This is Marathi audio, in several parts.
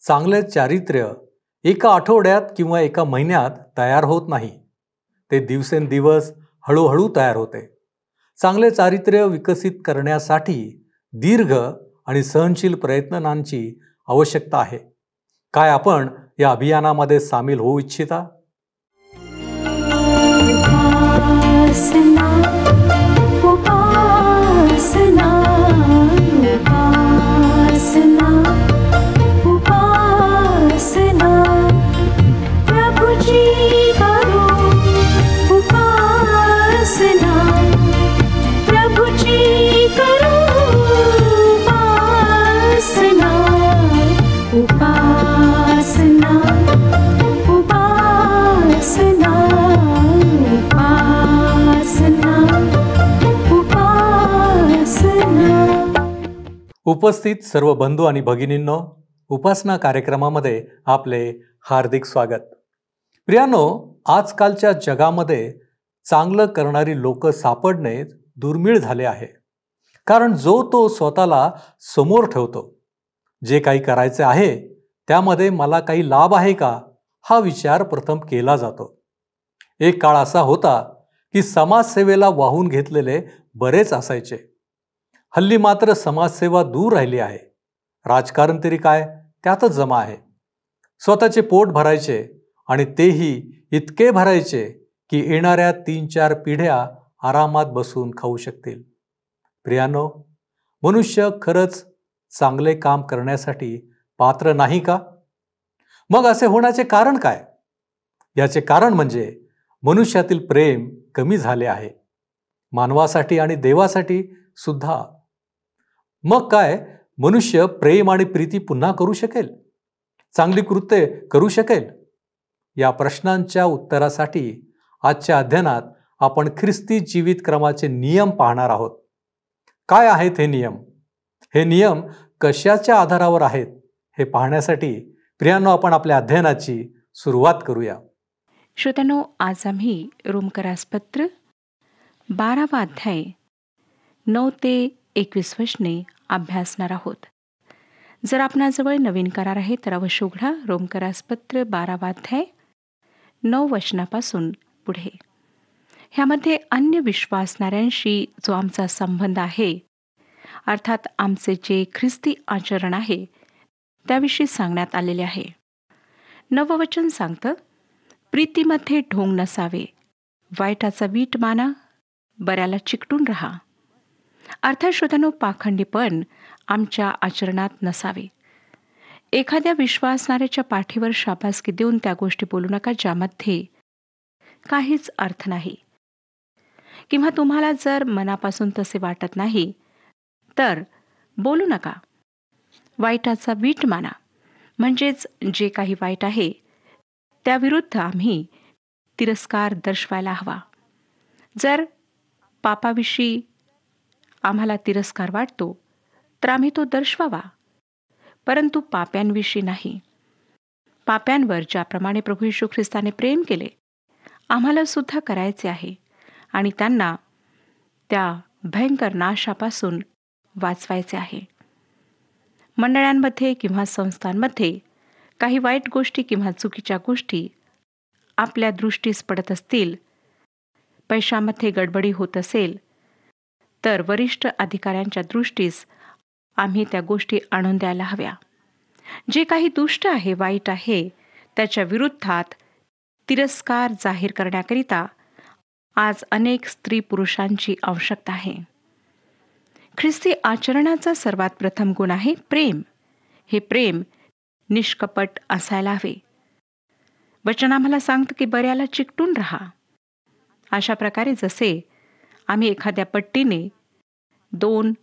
चांगले चारित्र्य एका आठवड्यात किंवा एका महिन्यात तयार होत नाही. ते दिवसेंदिवस हळूहळू तयार होते. चांगले चारित्र्य विकसित करण्यासाठी दीर्घ आणि सहनशील प्रयत्नांची आवश्यकता आहे. काय आपण या अभियानामध्ये सामील होऊ इच्छिता? उपस्थित सर्व बंधू आणि भगिनींनो, उपासना कार्यक्रमामध्ये आपले हार्दिक स्वागत. प्रियानो, आजकालच्या जगामध्ये चांगलं करणारी लोक सापडणे दुर्मिळ झाले आहे. कारण जो तो स्वतःला समोर ठेवतो. जे काही करायचे आहे त्यामध्ये मला काही लाभ आहे का, हा विचार प्रथम केला जातो. एक काळ असा होता की समाजसेवेला वाहून घेतलेले बरेच असायचे. हल्ली मात्र समाजसेवा दूर राहिली आहे. राजकारण तरी काय, त्यातच जमा आहे. स्वतःचे पोट भरायचे आणि तेही इतके भरायचे की येणाऱ्या 3-4 पिढ्या आरामात बसून खाऊ शकतील. प्रियानो, मनुष्य खरंच चांगले काम करण्यासाठी पात्र नाही का? मग असे होण्याचे कारण काय? याचे कारण म्हणजे मनुष्यातील प्रेम कमी झाले आहे. मानवासाठी आणि देवासाठी सुद्धा. मग काय मनुष्य प्रेम आणि प्रीती पुन्हा करू शकेल? चांगली कृत्ये करू शकेल? या प्रश्नांच्या उत्तरासाठी आजच्या अध्ययनात आपण ख्रिस्ती जीवित क्रमाचे नियम पाहणार आहोत. काय आहेत हे नियम? हे नियम कशाच्या आधारावर आहेत हे पाहण्यासाठी प्रियांनो, आपण आपल्या अध्ययनाची सुरुवात करूया. श्रोत्यांनो, आज आम्ही रोमकरास पत्र 12वा अध्याय 9 ते 21 वचने अभ्यासणार आहोत. जर आपणाजवळ नवीन करार आहे तर अवश्य उघडा रोमकरास पत्र 12वा अध्याय 9 वचनापासून पुढे. ह्यामध्ये अन्य विश्वासणाऱ्यांशी जो आमचा संबंध आहे, अर्थात आमचे जे ख्रिस्ती आचरण आहे त्याविषयी सांगण्यात आलेले आहे. 9वं वचन सांगतं, प्रीतीमध्ये ढोंग नसावे, वाईटाचा वीट माना, बऱ्याला चिकटून राहा. अर्थात श्रोत्यांनो, पाखंडीपण आमच्या आचरणात नसावे. एखाद्या विश्वासणाऱ्याच्या पाठीवर शाबासकी देऊन त्या गोष्टी बोलू नका ज्यामध्ये काहीच अर्थ नाही. किंवा तुम्हाला जर मनापासून तसे वाटत नाही तर बोलू नका. वाईटाचा वीट माना, म्हणजेच जे काही वाईट आहे त्याविरुद्ध आम्ही तिरस्कार दर्शवायला हवा. जर पापाविषयी आम्हाला तिरस्कार वाटतो तर आम्ही तो दर्शवावा, परंतु पाप्यांविषयी नाही. पाप्यांवर ज्याप्रमाणे प्रभू येशू ख्रिस्ताने प्रेम केले आम्हाला सुद्धा करायचे आहे आणि त्यांना त्या भयंकर नाशापासून वाचवायचे आहे. मंडळांमध्ये किंवा संस्थांमध्ये काही वाईट गोष्टी किंवा चुकीच्या गोष्टी आपल्या दृष्टीस पडत असतील, पैशामध्ये गडबडी होत असेल तर वरिष्ठ अधिकाऱ्यांच्या दृष्टीस आम्ही त्या गोष्टी आणून द्यायला हव्या. जे काही दुष्ट आहे, वाईट आहे, त्याच्या विरुद्धात तिरस्कार जाहीर करण्याकरिता आज अनेक स्त्री पुरुषांची आवश्यकता आहे. ख्रिस्ती आचरणाचा सर्वात प्रथम गुण आहे प्रेम. हे प्रेम निष्कपट असायला हवे. वचन आम्हाला सांगतं की बऱ्याला चिकटून राहा. अशा प्रकारे जसे आम्ही एखाद्या पट्टीने 2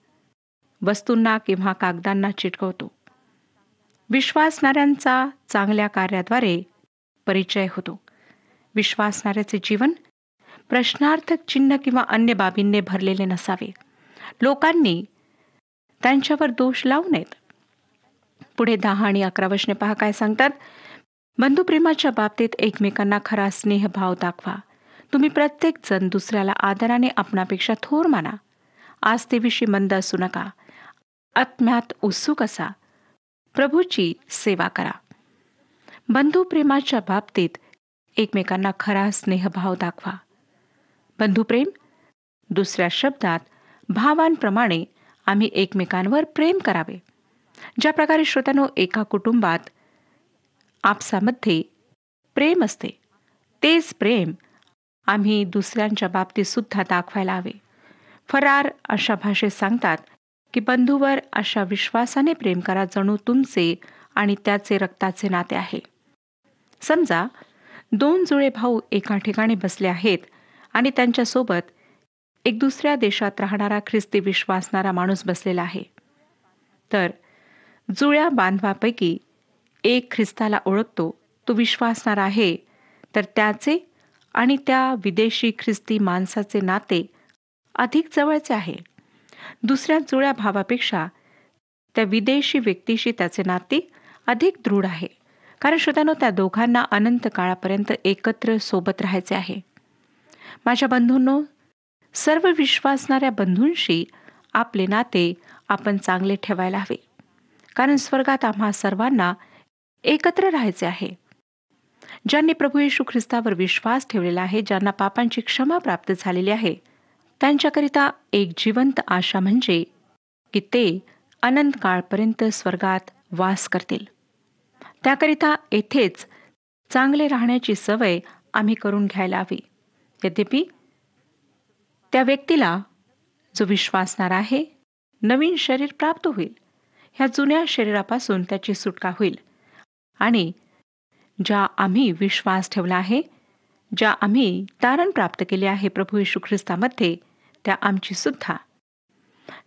वस्तूंना किंवा कागदांना चिटकवतो. विश्वासणाऱ्यांचा चांगल्या कार्याद्वारे परिचय होतो. विश्वासणाऱ्याचे जीवन प्रश्नार्थक चिन्ह किंवा अन्य बाबींनी भरलेले नसावे. लोकांनी त्यांच्यावर दोष लावू नयेत. पुढे 10 आणि 11 वचने पहा काय सांगतात. बंधुप्रेमाच्या बाबतीत एकमेकांना खरा स्नेहभाव दाखवा. तुम्ही प्रत्येक जण दुसऱ्याला आदराने आपणापेक्षा थोर माना. आस्थेविषयी मंद असू नका. आत्म्यात उत्सुक असा. प्रभूची सेवा करा. बंधुप्रेमाच्या बाबतीत एकमेकांना खरा स्नेहभाव दाखवा. बंधुप्रेम, दुसऱ्या शब्दात भावांप्रमाणे आम्ही एकमेकांवर प्रेम करावे. ज्या प्रकारे श्रोत्यानो, एका कुटुंबात आपसामध्ये प्रेम असते, तेच प्रेम आम्ही दुसऱ्यांच्या बाबतीत सुद्धा दाखवायला हवे. फरार अशा भाषेत सांगतात की बंधूवर अशा विश्वासाने प्रेम करा जणू तुमचे आणि त्याचे रक्ताचे नाते आहे. समजा 2 जुळे भाऊ एका ठिकाणी बसले आहेत आणि त्यांच्यासोबत एक दुसऱ्या देशात राहणारा ख्रिस्ती विश्वासणारा माणूस बसलेला आहे. तर जुळ्या बांधवापैकी एक ख्रिस्ताला ओळखतो, तो विश्वासणारा आहे, तर त्याचे आणि त्या विदेशी ख्रिस्ती माणसाचे नाते अधिक जवळचे आहे. दुसऱ्या जुळ्या भावापेक्षा त्या विदेशी व्यक्तीशी त्याचे नाते अधिक दृढ आहे. कारण श्रोत्यानो, त्या दोघांना अनंत काळापर्यंत एकत्र सोबत राहायचे आहे. माझ्या बंधूंनो, सर्व विश्वासणाऱ्या बंधूंशी आपले नाते आपण चांगले ठेवायला हवे. कारण स्वर्गात आम्हा सर्वांना एकत्र राहायचे आहे. ज्यांनी प्रभू येशू ख्रिस्तावर विश्वास ठेवलेला आहे, ज्यांना पापांची क्षमा प्राप्त झालेली आहे, त्यांच्याकरिता एक जिवंत आशा म्हणजे की ते अनंत काळपर्यंत स्वर्गात वास करतील. त्याकरिता येथेच चांगले राहण्याची सवय आम्ही करून घ्यायला हवी. यद्यपि त्या व्यक्तीला, जो विश्वासणार आहे, नवीन शरीर प्राप्त होईल. ह्या जुन्या शरीरापासून त्याची सुटका होईल आणि ज्या आम्ही विश्वास ठेवला आहे, ज्या आम्ही तारण प्राप्त केले आहे प्रभू येशू ख्रिस्तामध्ये, त्या आमची सुद्धा.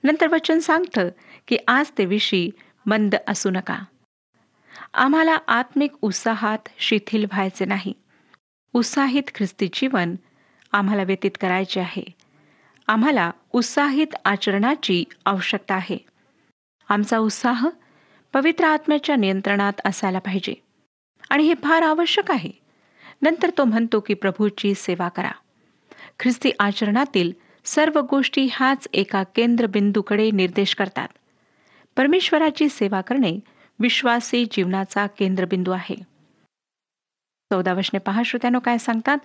नंतर वचन सांगतं की आज ते विषयी मंद असू नका. आम्हाला आत्मिक उत्साहात शिथिल व्हायचे नाही. उत्साहित ख्रिस्ती जीवन आम्हाला व्यतीत करायचे आहे. आम्हाला उत्साहित आचरणाची आवश्यकता आहे. आमचा उत्साह पवित्र आत्म्याच्या नियंत्रणात असायला पाहिजे आणि हे फार आवश्यक आहे. नंतर तो म्हणतो की प्रभूची सेवा करा. ख्रिस्ती आचरणातील सर्व गोष्टी ह्याच एका केंद्रबिंदूकडे निर्देश करतात. परमेश्वराची सेवा करणे विश्वासी जीवनाचा केंद्रबिंदू आहे. 14 वचने पहा श्रोत्यानो, काय सांगतात?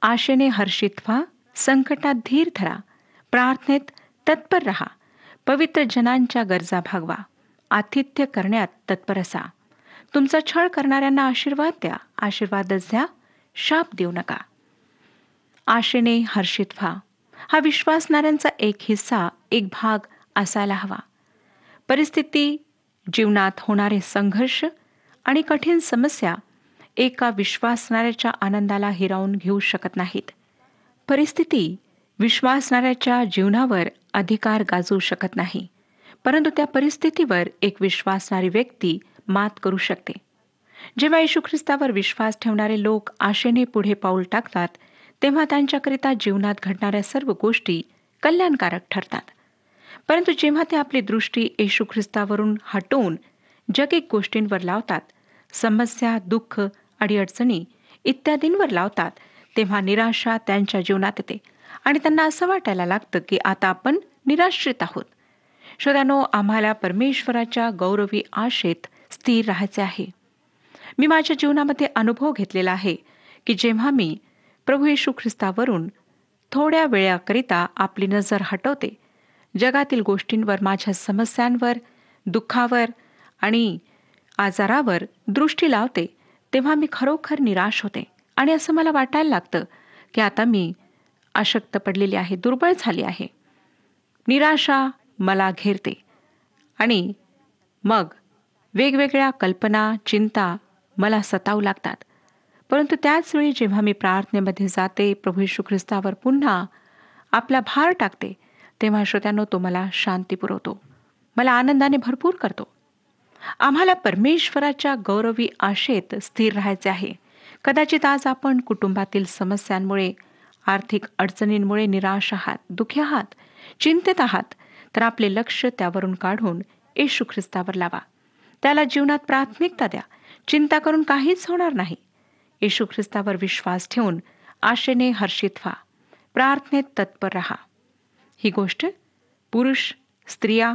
आशेने हर्षित व्हा, संकटात धीर धरा, प्रार्थनेत तत्पर रहा, पवित्र जनांच्या गरजा भागवा, आतिथ्य करण्यात तत्पर असा. तुमचा छळ करणाऱ्यांना आशीर्वाद द्या, आशीर्वादच द्या, शाप देऊ नका. आशेने हर्षित व्हा, हा विश्वासणाऱ्यांचा एक हिस्सा, एक भाग असायला हवा. परिस्थिती, जीवनात होणारे संघर्ष आणि कठीण समस्या एका विश्वासणाऱ्याच्या आनंदाला हिरावून घेऊ शकत नाहीत. परिस्थिती विश्वासणाऱ्याच्या जीवनावर अधिकार गाजवू शकत नाही, परंतु त्या परिस्थितीवर एक विश्वासणारी व्यक्ती मात करू शकते. जेव्हा येशू ख्रिस्तावर विश्वास ठेवणारे लोक आशेने पुढे पाऊल टाकतात, तेव्हा त्यांच्याकरिता जीवनात घडणाऱ्या सर्व गोष्टी कल्याणकारक ठरतात. परंतु जेव्हा ते आपली दृष्टी येशू ख्रिस्तावरून हटवून जगिक गोष्टींवर लावतात, समस्या, दुःख, अडीअडचणी इत्यादींवर लावतात, तेव्हा निराशा त्यांच्या जीवनात येते आणि त्यांना असं वाटायला लागतं की आता आपण निराश्रित आहोत. श्रोत्यानो, आम्हाला परमेश्वराच्या गौरवी आशेत स्थिर राहायचे आहे. मी माझ्या जीवनामध्ये अनुभव घेतलेला आहे की जेव्हा मी प्रभू येशू ख्रिस्तावरून थोड्या वेळाकरिता आपली नजर हटवते, जगातील गोष्टींवर, माझ्या समस्यांवर, दुःखावर आणि आजारावर दृष्टी लावते, तेव्हा मी खरोखर निराश होते आणि असं मला वाटायला लागतं की आता मी अशक्त पडलेली आहे, दुर्बळ झाली आहे. निराशा मला घेरते आणि मग वेगवेगळ्या कल्पना, चिंता मला सतावू लागतात. परंतु त्याच वेळी जेव्हा मी प्रार्थनेमध्ये जाते, प्रभू येशू ख्रिस्तावर पुन्हा आपला भार टाकते, तेव्हा श्रोत्यांनो, तो मला शांती पुरवतो, मला आनंदाने भरपूर करतो. आम्हाला परमेश्वराच्या गौरवी आशेत स्थिर राहायचे आहे. कदाचित आज आपण कुटुंबातील समस्यांमुळे, आर्थिक अडचणींमुळे निराश आहात, दुःखी आहात, चिंतेत आहात, तर आपले लक्ष त्यावरून काढून येशू ख्रिस्तावर लावा. त्याला जीवनात प्राथमिकता द्या. चिंता करून काहीच होणार नाही. येशू ख्रिस्तावर विश्वास ठेवून आशेने हर्षित व्हा, प्रार्थनेत तत्पर रहा. ही गोष्ट पुरुष, स्त्रिया,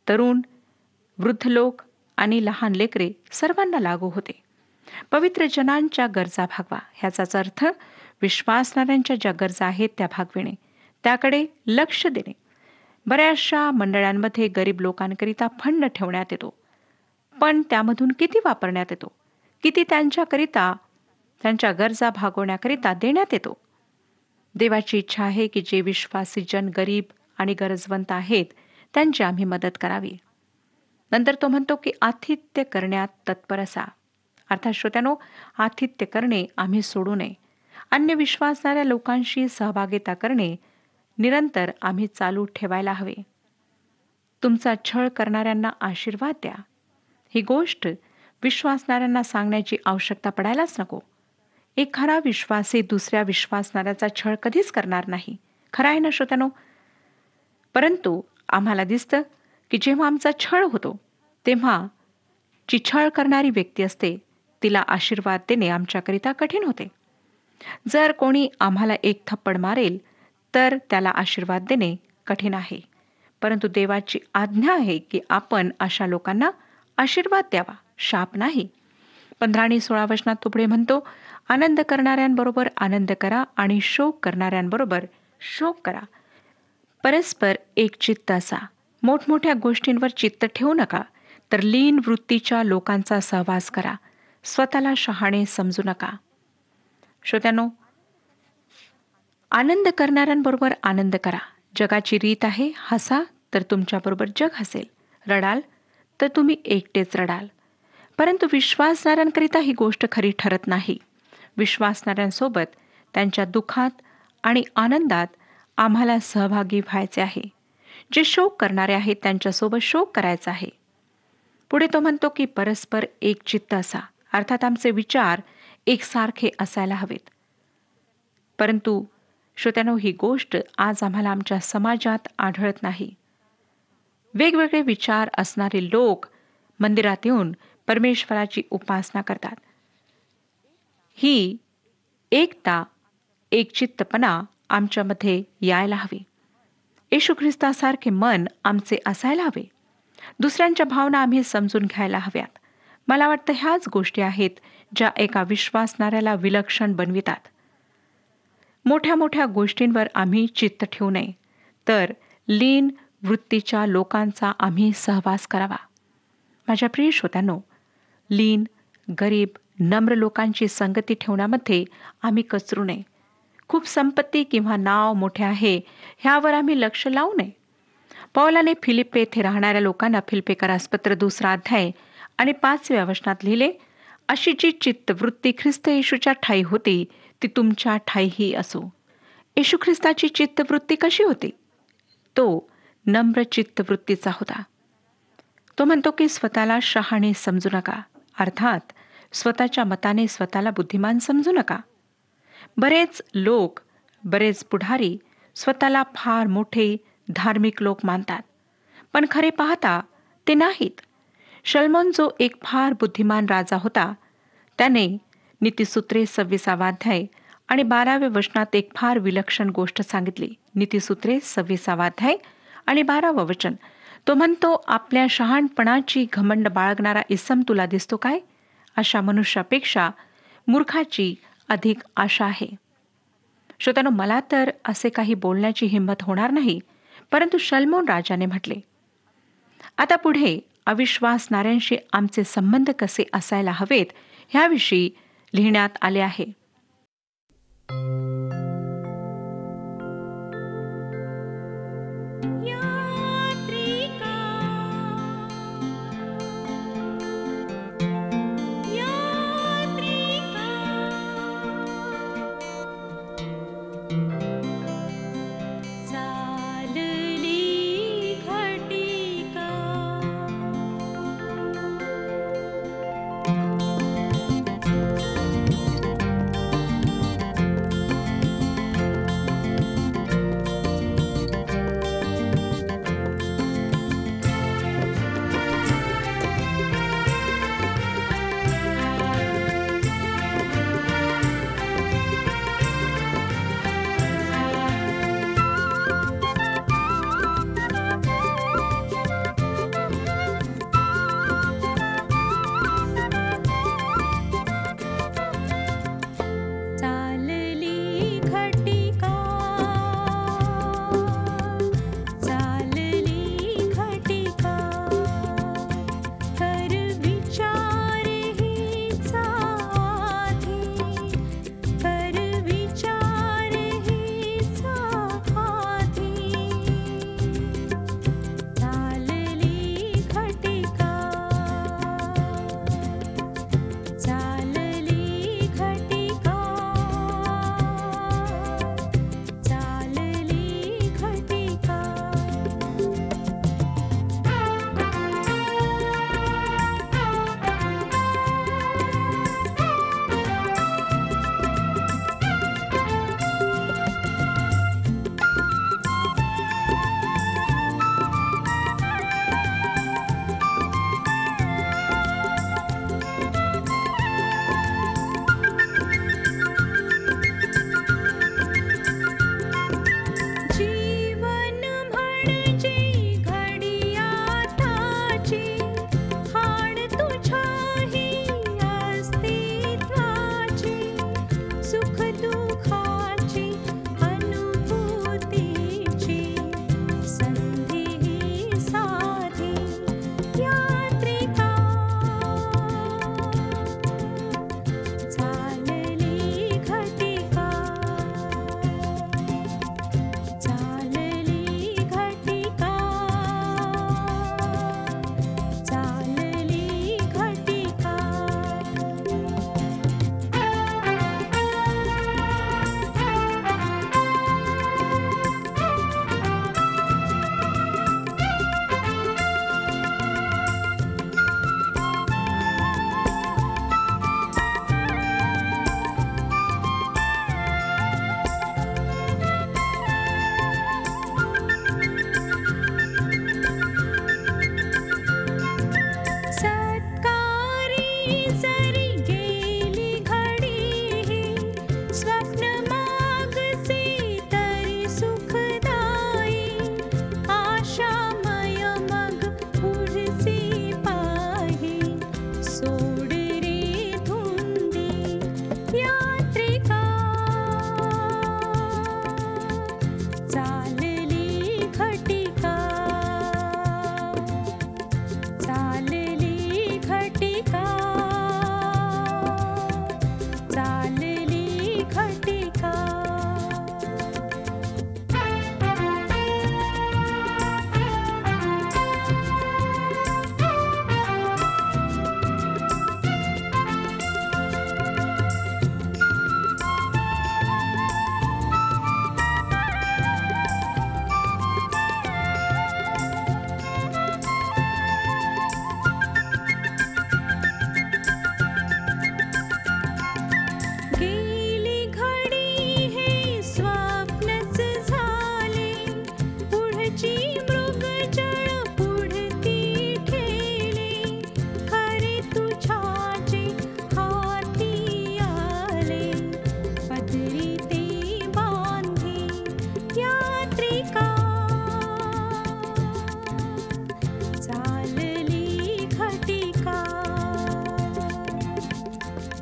तरुण, वृद्ध लोक आणि लहान लेकरे सर्वांना लागू होते. पवित्र जनांच्या गरजा भागवा, ह्याचाच अर्थ विश्वासणाऱ्यांच्या ज्या गरजा आहेत त्या भागविणे, त्याकडे लक्ष देणे. बऱ्याचशा मंडळांमध्ये गरीब लोकांकरिता फंड ठेवण्यात येतो, पण त्यामधून किती वापरण्यात येतो, किती त्यांच्याकरिता, त्यांच्या गरजा भागवण्याकरिता देण्यात येतो? देवाची इच्छा आहे की जे विश्वासी जन गरीब आणि गरजवंत आहेत त्यांची आम्ही मदत करावी. नंतर तो म्हणतो की आतिथ्य करण्यात तत्पर असा. अर्थात श्रोत्यानो, आतिथ्य करणे आम्ही सोडू नये. अन्य विश्वासणाऱ्या लोकांशी सहभागिता करणे निरंतर आम्ही चालू ठेवायला हवे. तुमचा छळ करणाऱ्यांना आशीर्वाद द्या. ही गोष्ट विश्वासणाऱ्यांना सांगण्याची आवश्यकता पडायलाच नको. एक खरा विश्वासी दुसऱ्या विश्वासणाऱ्याचा छळ कधीच करणार नाही. खरं आहे ना श्रोत्यानो? परंतु आम्हाला दिसतं की जेव्हा आमचा छळ होतो तेव्हा जी छळ करणारी व्यक्ती असते तिला आशीर्वाद देणे आमच्याकरिता कठीण होते. जर कोणी आम्हाला एक थप्पड मारेल तर त्याला आशीर्वाद देणे कठीण आहे. परंतु देवाची आज्ञा आहे की आपण अशा लोकांना आशीर्वाद द्यावा, शाप नाही. 15 आणि 16 वचनात तो पुढे म्हणतो, आनंद करणाऱ्यांबरोबर आनंद करा आणि शोक करणाऱ्यांबरोबर शोक करा. परस्पर एकचित्त असा. मोठमोठ्या गोष्टींवर चित्त ठेवू नका, तर लीन वृत्तीच्या लोकांचा सहवास करा. स्वतःला शहाणे समजू नका. श्रोत्यानो, आनंद करणाऱ्यांबरोबर आनंद करा. जगाची रीत आहे, हसा तर तुमच्याबरोबर जग हसेल, रडाल तर तुम्ही एकटेच रडाल. परंतु विश्वासणाऱ्यांकरिता ही गोष्ट खरी ठरत नाही. विश्वासणाऱ्यांसोबत त्यांच्या दुःखात आणि आनंदात आम्हाला सहभागी व्हायचे आहे. जे शोक करणारे आहेत त्यांच्यासोबत शोक करायचा आहे. पुढे तो म्हणतो की परस्पर एकचित्त असा. अर्थात आमचे विचार एकसारखे असायला हवेत. परंतु श्रोत्यानो, ही गोष्ट आज आम्हाला आमच्या समाजात आढळत नाही. वेगवेगळे विचार असणारे लोक मंदिरात येऊन परमेश्वराची उपासना करतात. ही एकता, एकचित्तपणा आमच्यामध्ये यायला हवी. येशू ख्रिस्तासारखे मन आमचे असायला हवे. दुसऱ्यांच्या भावना आम्ही समजून घ्यायला हव्यात. मला वाटतं ह्याच गोष्टी आहेत ज्या एका विश्वासणाऱ्याला विलक्षण बनवितात. मोठ्या मोठ्या गोष्टींवर आम्ही चित्त ठेवू नये, तर लीन वृत्तीच्या लोकांचा आम्ही सहवास करावा. माझ्या प्रिय श्रोत्यांनो, लीन, गरीब, नम्र लोकांची संगती ठेवण्यामध्ये आम्ही कचरू नये. खूप संपत्ती किंवा नाव मोठे आहे ह्यावर आम्ही लक्ष लावू नये. पौलाने फिलिप्पे येथे राहणाऱ्या लोकांना फिलिप्पेकरास पत्र 2 अध्याय आणि 5व्या वचनात लिहिले, अशी जी चित्तवृत्ती ख्रिस्त येशूच्या ठायी होती ती तुमच्या ठायीही असो. येशू ख्रिस्ताची चित्तवृत्ती कशी होती? तो नम्र चित्तवृत्तीचा होता. तो म्हणतो की स्वतःला शहाणे समजू नका. अर्थात स्वतःच्या मताने स्वतःला बुद्धिमान समजू नका. बरेच लोक, बरेच पुढारी स्वतःला फार मोठे धार्मिक लोक मानतात, पण खरे पाहता ते नाहीत. शल्मोन जो एक फार बुद्धिमान राजा होता, त्याने नीतिसूत्रे 26 अध्याय आणि 12व्या वचनात एक फार विलक्षण गोष्ट सांगितली. नीतिसूत्रे 26 अध्याय आणि 12वं वचन. तो म्हणतो, आपल्या शहाणपणाची घमंड बाळगणारा इसम तुला दिसतो काय? अशा मनुष्यापेक्षा मूर्खाची अधिक आशा आहे. श्रोत्यानो, मला तर असे काही बोलण्याची हिंमत होणार नाही, परंतु शल्मोन राजाने म्हटले. आता पुढे अविश्वासणाऱ्यांशी आमचे संबंध कसे असायला हवेत ह्याविषयी लिहिण्यात आले आहे. जरी गेली घडी, स्वप्न मागचे तरी सुखदायी, आशामय मग पुढचे पाही. सोड रे धुंदी यात्रिका, चालली घटिका, चालली घटिका, चालली घटिका. गेली घडी हे स्वप्नच झाले, पुढची मृगजळ पुढती ठेले, खरे तुझ्याचे हाती आले, पदरी ते बांधी यात्रिका, चालली घटिका,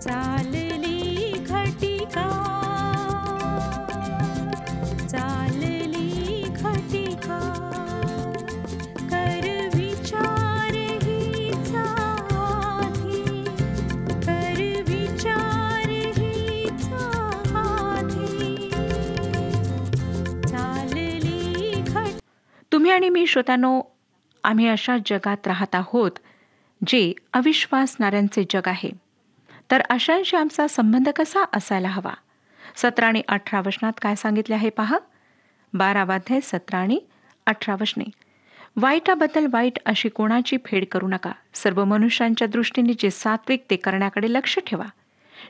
चालली घटिका, चालली घटिका. कर विचार हिचा आधी, कर विचार हिचा आधी, चालली घट. तुम्ही आणि मी श्रोत्यानो, आम्ही अशा जगात राहत आहोत जे अविश्वासणाऱ्यांचे जग आहे. तर अशांशी आमचा संबंध कसा असायला हवा? 17 आणि 18 वचनात काय सांगितले आहे पहा. 12 अध्याय 17 आणि 18 वचने. वाईटाबद्दल वाईट अशी कोणाची फेड करू नका. सर्व मनुष्यांच्या दृष्टीने जे सात्विक ते करण्याकडे लक्ष ठेवा.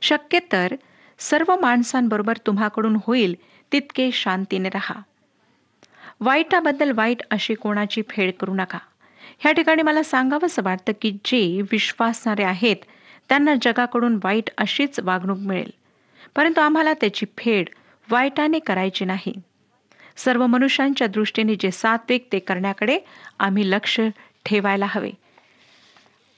शक्य तर सर्व माणसांबरोबर तुम्हाकडून होईल तितके शांतीने राहा. वाईटाबद्दल वाईट अशी कोणाची फेड करू नका. ह्या ठिकाणी मला सांगावंसं वाटतं की जे विश्वासणारे आहेत त्यांना जगाकडून वाईट अशीच वागणूक मिळेल, परंतु आम्हाला त्याची फेड वाईटाने करायची नाही. सर्व मनुष्यांच्या दृष्टीने जे सात्विक ते करण्याकडे आम्ही लक्ष ठेवायला हवे.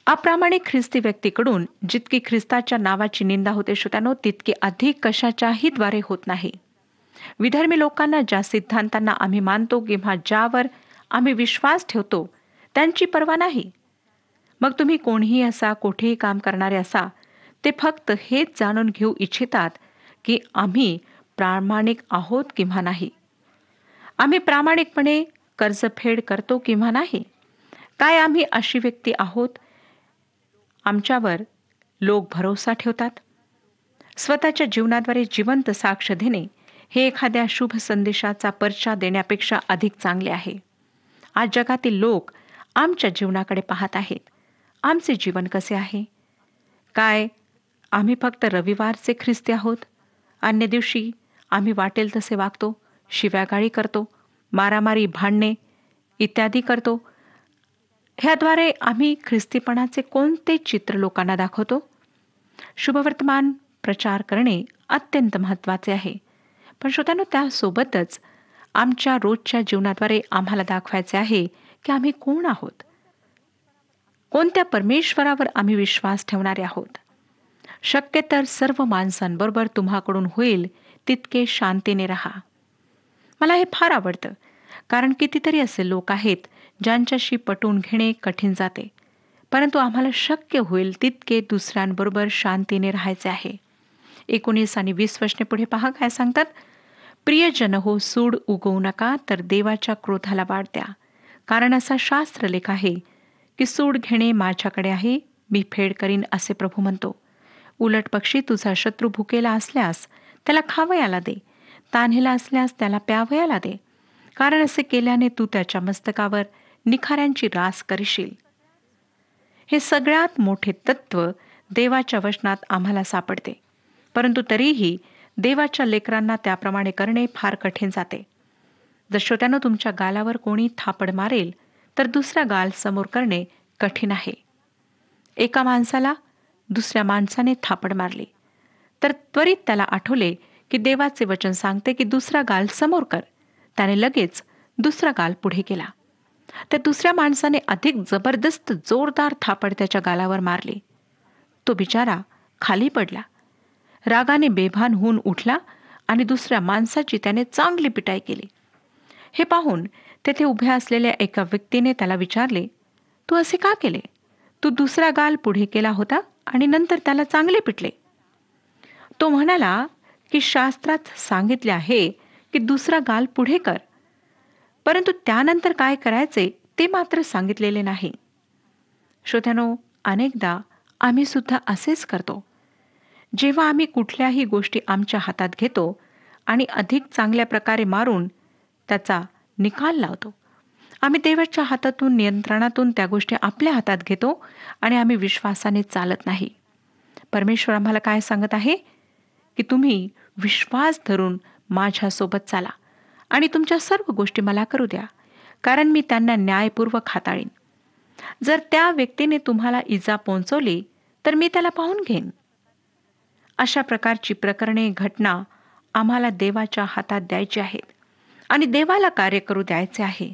अप्रामाणिक ख्रिस्ती व्यक्तीकडून जितकी ख्रिस्ताच्या नावाची निंदा होते श्रोत्यानो, तितकी अधिक कशाच्याही द्वारे होत नाही. विधर्मी लोकांना, ज्या सिद्धांतांना आम्ही मानतो किंवा ज्यावर आम्ही विश्वास ठेवतो, त्यांची पर्वा नाही. मग तुम्ही कोणीही असा, कुठेही काम करणारे असा, ते फक्त हेच जाणून घेऊ इच्छितात की आम्ही प्रामाणिक आहोत किंवा नाही. आम्ही प्रामाणिकपणे कर्जफेड करतो किंवा नाही. काय आम्ही अशी व्यक्ती आहोत आमच्यावर लोक भरोसा ठेवतात? स्वतःच्या जीवनाद्वारे जिवंत साक्ष देणे हे एखाद्या शुभ संदेशाचा पर्चा देण्यापेक्षा अधिक चांगले आहे. आज जगातील लोक आमच्या जीवनाकडे पाहत आहेत. आमचे जीवन कसे आहे? काय आम्ही फक्त रविवारचे ख्रिस्ती आहोत? अन्य दिवशी आम्ही वाटेल तसे वागतो, शिव्यागाळी करतो, मारामारी, भांडणे इत्यादी करतो. ह्याद्वारे आम्ही ख्रिस्तीपणाचे कोणते चित्र लोकांना दाखवतो? शुभवर्तमान प्रचार करणे अत्यंत महत्त्वाचे आहे, पण श्रोत्यांनो, त्यासोबतच आमच्या रोजच्या जीवनाद्वारे आम्हाला दाखवायचे आहे की आम्ही कोण आहोत, कोणत्या परमेश्वरावर आम्ही विश्वास ठेवणारे आहोत. शक्य तर सर्व माणसांबरोबर तुम्हाकडून होईल तितके शांतीने राहा. मला हे फार आवडतं, कारण कितीतरी असे लोक आहेत ज्यांच्याशी पटवून घेणे कठीण जाते, परंतु आम्हाला शक्य होईल तितके दुसऱ्यांबरोबर शांतीने राहायचे आहे. 19 आणि 20 वचने पुढे पहा काय सांगतात. प्रियजन हो, सूड उगवू नका, तर देवाच्या क्रोधाला वाढ द्या. कारण असा शास्त्रलेख आहे की सूड घेणे माझ्याकडे आहे, मी फेड करीन असे प्रभू म्हणतो. उलट पक्षी तुझा शत्रू भुकेला असल्यास त्याला खावयाला दे, तान्हेला असल्यास त्याला प्यावयाला दे, कारण असे केल्याने तू त्याच्या मस्तकावर निखाऱ्यांची रास करशील. हे सगळ्यात मोठे तत्व देवाच्या वचनात आम्हाला सापडते, परंतु तरीही देवाच्या लेकरांना त्याप्रमाणे करणे फार कठीण जाते. जर श्रोत्यानं तुमच्या गालावर कोणी थापड मारेल तर दुसरा गाल समोर करणे कठीण आहे. एका माणसाला दुसऱ्या माणसाने थापड मारली, तर त्वरित त्याला आठवले की देवाचे वचन सांगते की दुसरा गाल समोर कर. त्याने लगेच दुसरा गाल पुढे केला. त्या दुसऱ्या माणसाने अधिक जबरदस्त जोरदार थापड त्याच्या गालावर मारली. तो बिचारा खाली पडला. रागाने बेभान होऊन उठला आणि दुसऱ्या माणसाची त्याने चांगली पिटाई केली. हे पाहून तेथे उभ्या असलेल्या एका व्यक्तीने त्याला विचारले, तू असे का केले? तू दुसरा गाल पुढे केला होता आणि नंतर त्याला चांगले पिटले. तो म्हणाला की शास्त्रात सांगितले आहे की दुसरा गाल पुढे कर, परंतु त्यानंतर काय करायचे ते मात्र सांगितलेले नाही. श्रोत्यानो, अनेकदा आम्ही सुद्धा असेच करतो. जेव्हा आम्ही कुठल्याही गोष्टी आमच्या हातात घेतो आणि अधिक चांगल्या प्रकारे मारून त्याचा निकाल लावतो, आम्ही देवाच्या हातातून, नियंत्रणातून त्या गोष्टी आपल्या हातात घेतो आणि आम्ही विश्वासाने चालत नाही. परमेश्वर आम्हाला काय सांगत आहे की तुम्ही विश्वास धरून माझ्यासोबत चाला आणि तुमच्या सर्व गोष्टी मला करू द्या, कारण मी त्यांना न्यायपूर्वक हाताळीन. जर त्या व्यक्तीने तुम्हाला इजा पोहोचवली तर मी त्याला पाहून घेईन. अशा प्रकारची प्रकरणे, घटना आम्हाला देवाच्या हातात द्यायची आहेत आणि देवाला कार्य करू द्यायचे आहे.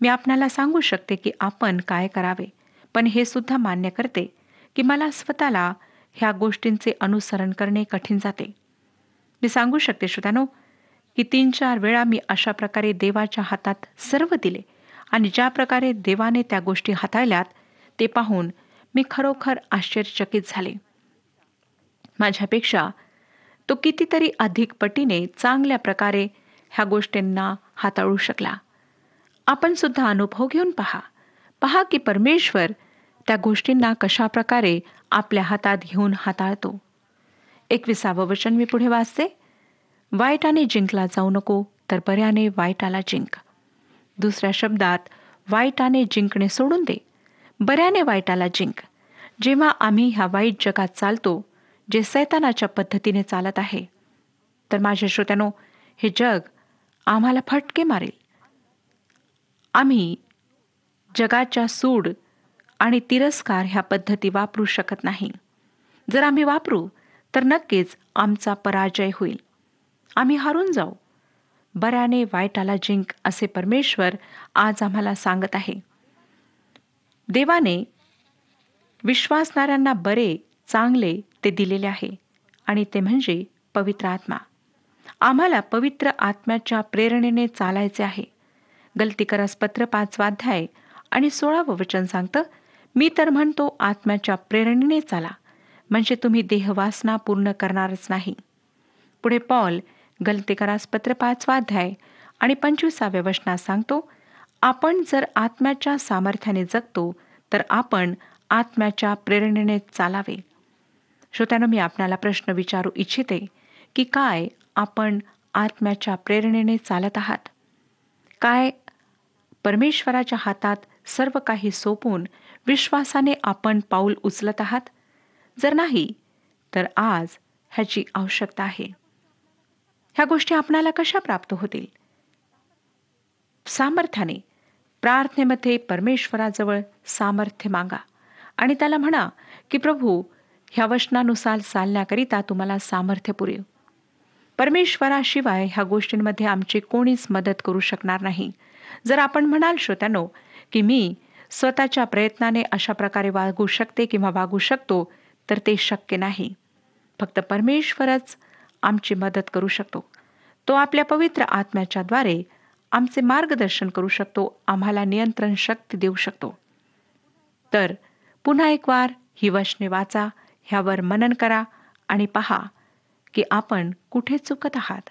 मी आपणाला सांगू शकते की आपण काय करावे, पण हे सुद्धा मान्य करते की मला स्वतःला ह्या गोष्टींचे अनुसरण करणे कठीण जाते. मी सांगू शकते श्रोत्यानो की 3-4 वेळा मी अशा प्रकारे देवाच्या हातात सर्व दिले आणि ज्या प्रकारे देवाने त्या गोष्टी हाताळल्यात ते पाहून मी खरोखर आश्चर्यचकित झाले. माझ्यापेक्षा तो कितीतरी अधिक पटीने चांगल्या प्रकारे ह्या गोष्टींना हाताळू शकला. आपण सुद्धा अनुभव घेऊन पहा की परमेश्वर त्या गोष्टींना कशा प्रकारे आपल्या हातात घेऊन हाताळतो. 21 वचन मी पुढे वाचते. वाईटाने जिंकला जाऊ नको, तर बऱ्याने वाईटाला जिंक. दुसऱ्या शब्दात, वाईटाने जिंकणे सोडून दे, बऱ्याने वाईटाला जिंक. जेव्हा आम्ही ह्या वाईट जगात चालतो, जे सैतानाच्या पद्धतीने चालत आहे, तर माझ्या श्रोत्यानो, हे जग आम्हाला फटके मारेल. आम्ही जगाच्या सूड आणि तिरस्कार ह्या पद्धती वापरू शकत नाही. जर आम्ही वापरू तर नक्कीच आमचा पराजय होईल. आम्ही हारून जाऊ. बऱ्याने वाईटाला जिंक असे परमेश्वर आज आम्हाला सांगत आहे. देवाने विश्वासणाऱ्यांना बरे, चांगले ते दिलेले आहे आणि ते म्हणजे पवित्र आत्मा. आम्हाला पवित्र आत्म्याच्या प्रेरणेने चालायचे आहे. गलतीकरासपत्र 5 अध्याय आणि 16 वचन सांगतं, मी तर म्हणतो आत्म्याच्या प्रेरणेने चाला, म्हणजे तुम्ही देहवासना पूर्ण करणारच नाही. पुढे पौल गलतीकरासपत्र 5 अध्याय आणि 25 वचनात सांगतो, आपण जर आत्म्याच्या सामर्थ्याने जगतो तर आपण आत्म्याच्या प्रेरणेने चालावे. श्रोत्यानो, मी आपणाला प्रश्न विचारू इच्छिते की काय आपण आत्म्याच्या प्रेरणेने चालत आहात? काय परमेश्वराच्या हातात सर्व काही सोपून विश्वासाने आपण पाऊल उचलत आहात? जर नाही तर आज ह्याची आवश्यकता आहे. ह्या गोष्टी आपणाला कशा प्राप्त होतील? सामर्थ्याने. प्रार्थनेमध्ये परमेश्वराजवळ सामर्थ्य मागा आणि त्याला म्हणा की प्रभू, ह्या वचनानुसार चालण्याकरिता तुम्हाला सामर्थ्य पुरेल. परमेश्वराशिवाय ह्या गोष्टींमध्ये आमची कोणीच मदत करू शकणार नाही. जर आपण म्हणाल श्रोत्यानो की मी स्वतःच्या प्रयत्नाने अशा प्रकारे वागू शकते किंवा वागू शकतो, तर ते शक्य नाही. फक्त परमेश्वरच आमची मदत करू शकतो. तो आपल्या पवित्र आत्म्याच्या द्वारे आमचे मार्गदर्शन करू शकतो, आम्हाला नियंत्रण शक्ती देऊ शकतो. तर पुन्हा एक वार ही वचने वाचा, ह्यावर मनन करा आणि पहा की आपण कुठे चुकत आहात,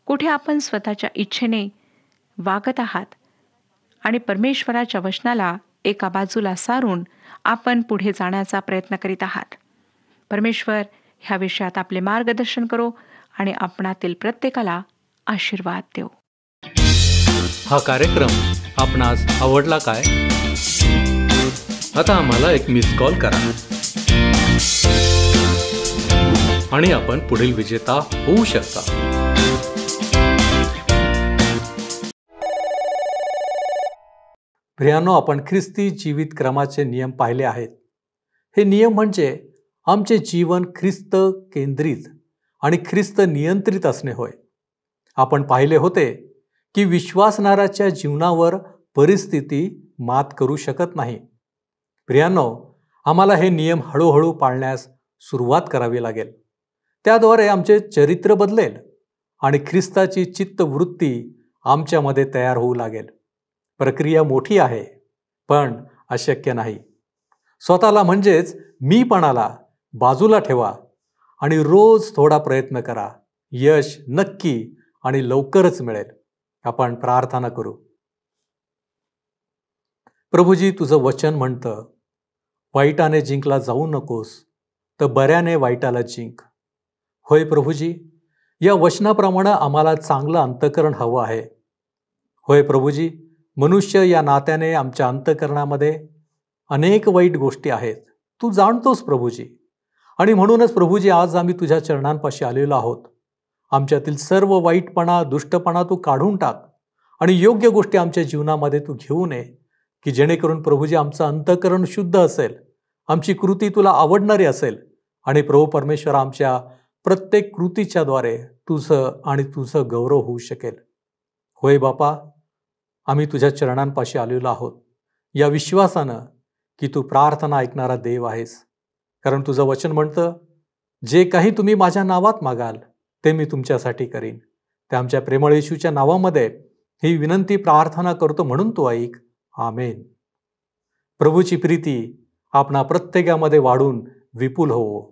कुठे आपण स्वतःच्या इच्छेने वागत आहात आणि परमेश्वराच्या वचनाला एका बाजूला सारून आपण पुढे जाण्याचा प्रयत्न करीत आहात. परमेश्वर ह्या विषयात आपले मार्गदर्शन करो आणि आपणातील प्रत्येकाला आशीर्वाद देव. हा कार्यक्रम आपणास आवडला काय? आता आम्हाला एक मिस कॉल करा आणि आपण पुढील विजेता होऊ शकता. प्रियानो, आपण ख्रिस्ती जीवित क्रमाचे नियम पाहिले आहेत. हे नियम म्हणजे आमचे जीवन ख्रिस्त केंद्रित आणि ख्रिस्त नियंत्रित असणे होय. आपण पाहिले होते की विश्वासणाऱ्याच्या जीवनावर परिस्थिती मात करू शकत नाही. प्रियांनो, आम्हाला हे नियम हळूहळू पाळण्यास सुरुवात करावी लागेल. त्याद्वारे आमचे चरित्र बदलेल आणि ख्रिस्ताची चित्तवृत्ती आमच्यामध्ये तयार होऊ लागेल. प्रक्रिया मोठी आहे, पण अशक्य नाही. स्वतःला म्हणजेच मीपणाला बाजूला ठेवा आणि रोज थोडा प्रयत्न करा. यश नक्की आणि लवकरच मिळेल. आपण प्रार्थना करू. प्रभूजी, तुझं वचन म्हणतं, वाईटाने जिंकला जाऊ नकोस, तर बऱ्याने वाईटाला जिंक. होय प्रभूजी, या वचनाप्रमाणे आम्हाला चांगलं अंतःकरण हवं आहे. होय प्रभूजी, मनुष्य या नात्याने आमच्या अंतःकरणामध्ये अनेक वाईट गोष्टी आहेत. तू जाणतोस प्रभूजी, आणि म्हणूनच प्रभूजी आज आम्ही तुझ्या चरणांपाशी आलेलो आहोत. आमच्यातील सर्व वाईटपणा, दुष्टपणा तू काढून टाक आणि योग्य गोष्टी आमच्या जीवनामध्ये तू घेऊन ये, की जेणेकरून प्रभूजी आमचं अंतःकरण शुद्ध असेल, आमची कृती तुला आवडणारी असेल आणि प्रभू परमेश्वर आमच्या प्रत्येक कृतीच्या द्वारे तुझं गौरव होऊ शकेल. होय बापा, आम्ही तुझ्या चरणांपाशी आलेलो आहोत या विश्वासानं की तू प्रार्थना ऐकणारा देव आहेस. कारण तुझं वचन म्हणतं, जे काही तुम्ही माझ्या नावात मागाल ते मी तुमच्यासाठी करीन. ते आमच्या प्रेमळ येशूच्या नावामध्ये ही विनंती प्रार्थना करतो, म्हणून तू ऐक. आमेन. प्रभूची प्रीती आपणा प्रत्येकामध्ये वाढून विपुल होवो.